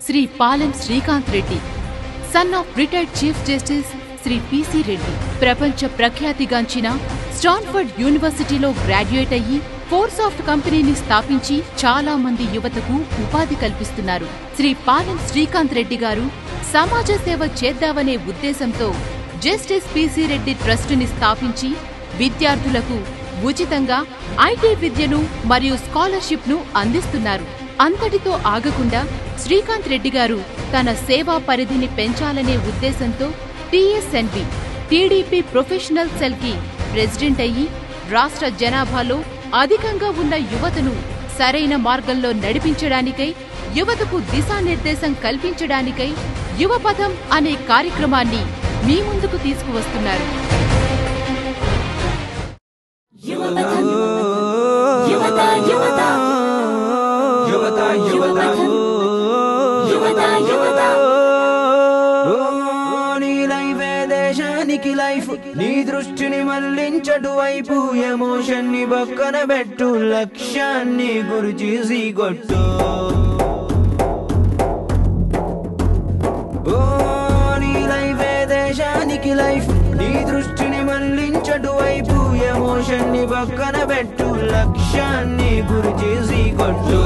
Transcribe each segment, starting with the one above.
Shri Palem Srikanth Reddy, son of retired chief justice Shri PC Reddy. ప్రపంచ ప్రఖ్యాతిగాంచిన Stanford యూనివర్సిటీలో గ్రాడ్యుయేట్ అయ్యి ఫోర్సాఫ్ట్ కంపెనీని స్థాపించి చాలా మంది యువతకు ఉపాధి కల్పిస్తున్నారు. శ్రీ పాలెం శ్రీకాంత్ రెడ్డి గారు సమాజ సేవ చేద్దామనే ఉద్దేశంతో జస్టిస్ పిసి రెడ్డి ట్రస్టుని స్థాపించి విద్యార్థులకు ఉచితంగా ఐటీ విద్యను మరియు స్కాలర్షిప్ను అందిస్తున్నారు. అంతటితో ఆగకుండా శ్రీకాంత్ రెడ్డి గారు తన సేవా పరిధిని పెంచాలనే ఉద్దేశంతో టీఎస్ఎన్బి టీడీపీ ప్రొఫెషనల్ సెల్ కి ప్రెసిడెంట్ అయ్యి రాష్ట్ర జనాభాలో అధికంగా ఉన్న యువతను సరైన మార్గంలో నడిపించడానికై, యువతకు దిశానిర్దేశం కల్పించడానికై యువపథం అనే కార్యక్రమాన్ని మీ ముందుకు తీసుకువస్తున్నారు. దేశానికి లైఫ్, నీ దృష్టిని మళ్లించటు వైపు, ఎమోషన్ ని పక్కన పెట్టు, లక్ష్యాన్ని గురి చేసి కొట్టు. నీ లైఫే దేశానికి లైఫ్, నీ దృష్టిని మళ్లించటు వైపు, ఎమోషన్ ని పక్కన పెట్టు, లక్ష్యాన్ని గురి చేసి కొట్టు.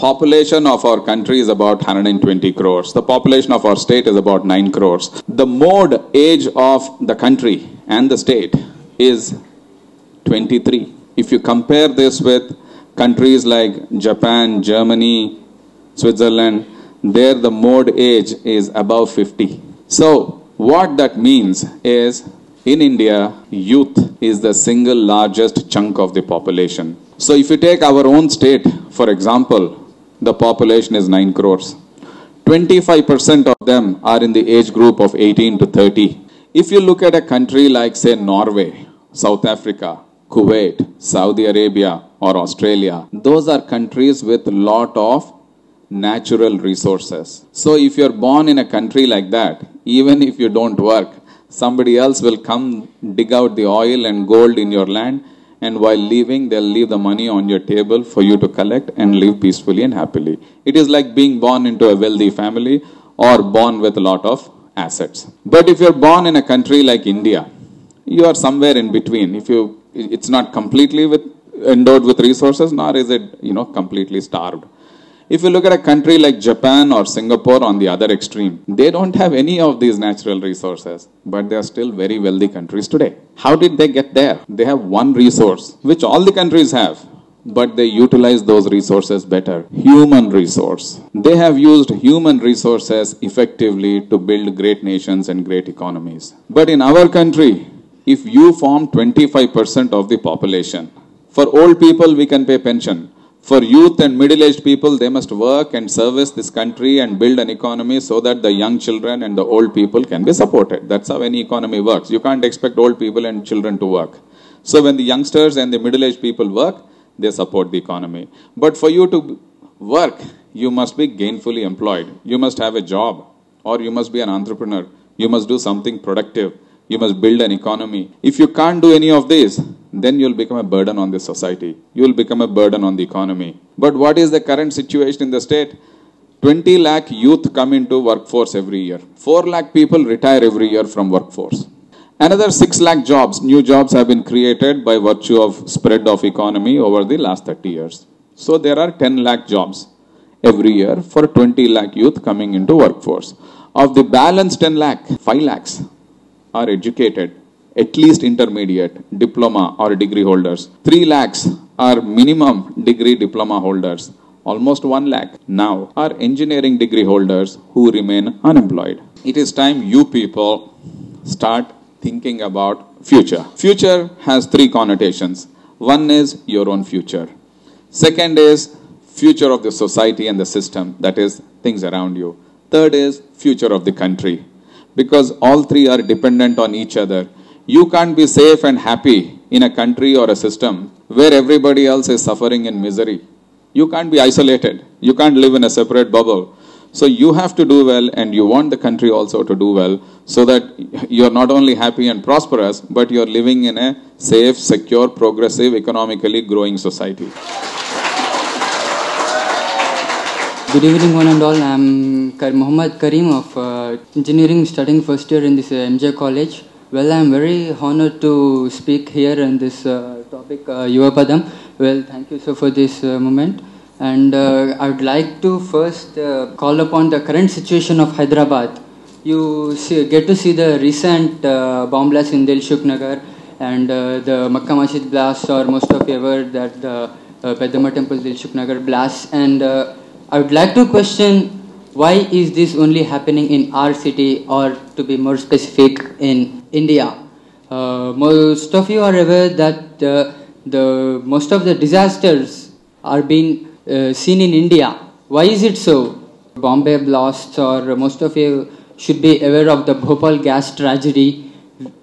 Population of our country is about 120 crores. The population of our state is about 9 crores. The mode age of the country and the state is 23. If you compare this with countries like Japan, Germany, Switzerland, there the mode age is above 50. So what that means is, in India, youth is the single largest chunk of the population. So if you take our own state, for example, the population is 9 crores. 25% of them are in the age group of 18 to 30. If you look at a country like, say, Norway, South Africa, Kuwait, Saudi Arabia, or Australia, those are countries with a lot of natural resources. So if you're born in a country like that, even if you don't work, somebody else will come dig out the oil and gold in your land, and while leaving, they'll leave the money on your table for you to collect and live peacefully and happily. It is like being born into a wealthy family or born with a lot of assets. But if you're born in a country like India, you are somewhere in between. It's not completely endowed with resources, nor is it, completely starved. If you look at a country like Japan or Singapore on the other extreme, they don't have any of these natural resources, but they are still very wealthy countries today. How did they get there? They have one resource, which all the countries have, but they utilize those resources better. Human resource. They have used human resources effectively to build great nations and great economies. But in our country, if you form 25% of the population, for old people we can pay pension. For youth and middle-aged people, they must work and service this country and build an economy so that the young children and the old people can be supported. That's how any economy works. You can't expect old people and children to work. So when the youngsters and the middle-aged people work, they support the economy. But for you to work, you must be gainfully employed. You must have a job, or you must be an entrepreneur. You must do something productive. You must build an economy. If you can't do any of this, then you'll become a burden on the society. You'll become a burden on the economy. But what is the current situation in the state? 20 lakh youth come into workforce every year. 4 lakh people retire every year from workforce. Another 6 lakh jobs, new jobs have been created by virtue of spread of economy over the last 30 years. So there are 10 lakh jobs every year for 20 lakh youth coming into workforce. Of the balance 10 lakh, 5 lakhs are educated, at least intermediate, diploma or degree holders. 3 lakhs are minimum degree diploma holders. Almost 1 lakh now are engineering degree holders who remain unemployed. It is time you people start thinking about future. Future has 3 connotations. One is your own future. Second is future of the society and the system, that is things around you. Third is future of the country. Because all 3 are dependent on each other. You can't be safe and happy in a country or a system where everybody else is suffering in misery. You can't be isolated. You can't live in a separate bubble. So you have to do well, and you want the country also to do well, so that you're not only happy and prosperous, but you're living in a safe, secure, progressive, economically growing society. Good evening, one and all. I'm Mohammad Karim of engineering, studying first year in this MJ College. Well, I'm very honored to speak here in this topic, Yuvapadam. Well, thank you, sir, for this moment. And I would like to first call upon the current situation of Hyderabad. You get to see the recent bomb blast in Dilshuk Nagar and the Makkah Masjid blast, or most of you ever that the Peddama Temple Dilshuk Nagar blast. And I would like to question, why is this only happening in our city, or to be more specific, in India? Most of you are aware that most of the disasters are being seen in India. Why is it so? Bombay blasts, or most of you should be aware of the Bhopal gas tragedy,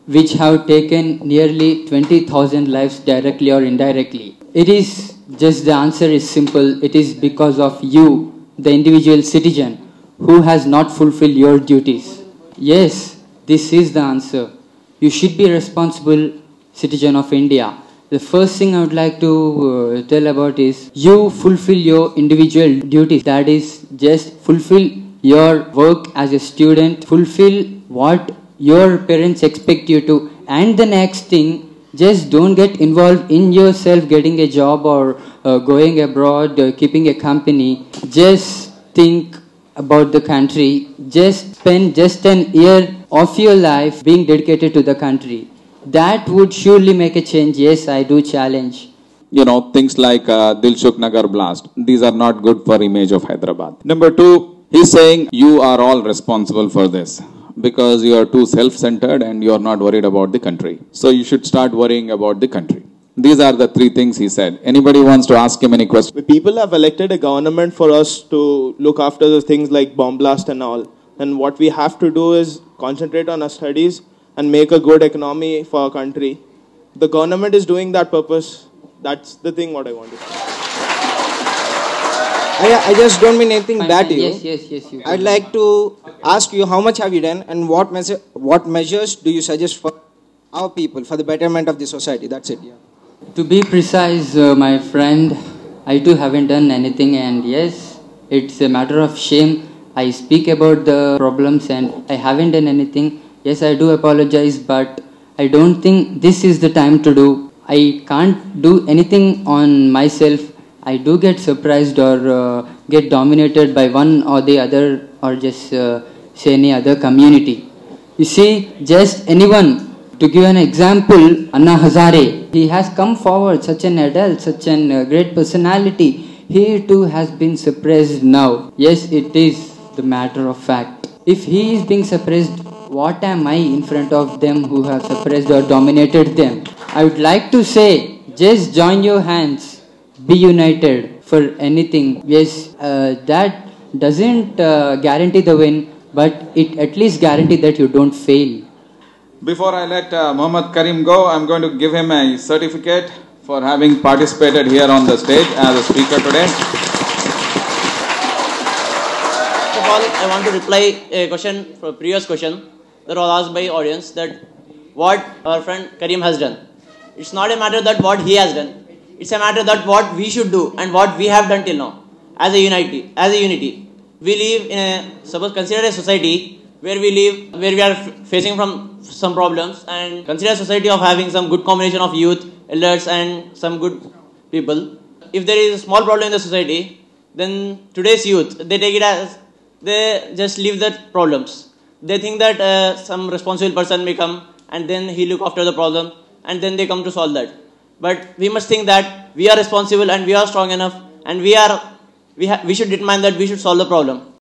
which have taken nearly 20,000 lives directly or indirectly. It is just, the answer is simple. It is because of you, the individual citizen, who has not fulfilled your duties. Yes, this is the answer. You should be a responsible citizen of India. The first thing I would like to tell about is, you fulfill your individual duties. That is, just fulfill your work as a student, fulfill what your parents expect you to. And the next thing, just don't get involved in yourself getting a job or going abroad, keeping a company. Just think about the country. Just spend just an year of your life being dedicated to the country. That would surely make a change. Yes, I do challenge. You know, things like Dilshuk Nagar blast, these are not good for image of Hyderabad. Number two, he's saying you are all responsible for this, because you are too self-centered and you are not worried about the country. So you should start worrying about the country. These are the three things he said. Anybody wants to ask him any questions? People have elected a government for us to look after the things like bomb blast and all. And what we have to do is concentrate on our studies and make a good economy for our country. The government is doing that purpose. That's the thing what I want to say. I just don't mean anything bad to you. Yes. You I'd like to ask you, how much have you done, and what measures do you suggest for our people, for the betterment of the society? That's it. Yeah. To be precise, my friend, I too haven't done anything, and yes, it's a matter of shame. I speak about the problems and I haven't done anything. Yes, I do apologize, but I don't think this is the time to do. I can't do anything on myself. I do get surprised or get dominated by one or the other, or just say any other community. You see, just anyone. To give an example, Anna Hazare, he has come forward, such an adult, such a great personality. He too has been suppressed now. Yes, it is the matter of fact. If he is being suppressed, what am I in front of them who have suppressed or dominated them? I would like to say, just join your hands, be united for anything. Yes, that doesn't guarantee the win, but it at least guarantees that you don't fail. Before I let Mohammad Karim go, I'm going to give him a certificate for having participated here on the stage as a speaker today. First of all, I want to reply a question from a previous question that was asked by audience, that what our friend Karim has done. It's not a matter that what he has done. It's a matter that what we should do and what we have done till now as a unity. We live in a, suppose consider a society where we live, where we are facing from some problems, and consider a society of having some good combination of youth, elders and some good people. If there is a small problem in the society, then today's youth, they take it as, they just leave the problems. They think that some responsible person may come and then he look after the problem and then they come to solve that. But we must think that we are responsible and we are strong enough, and we should determine that we should solve the problem.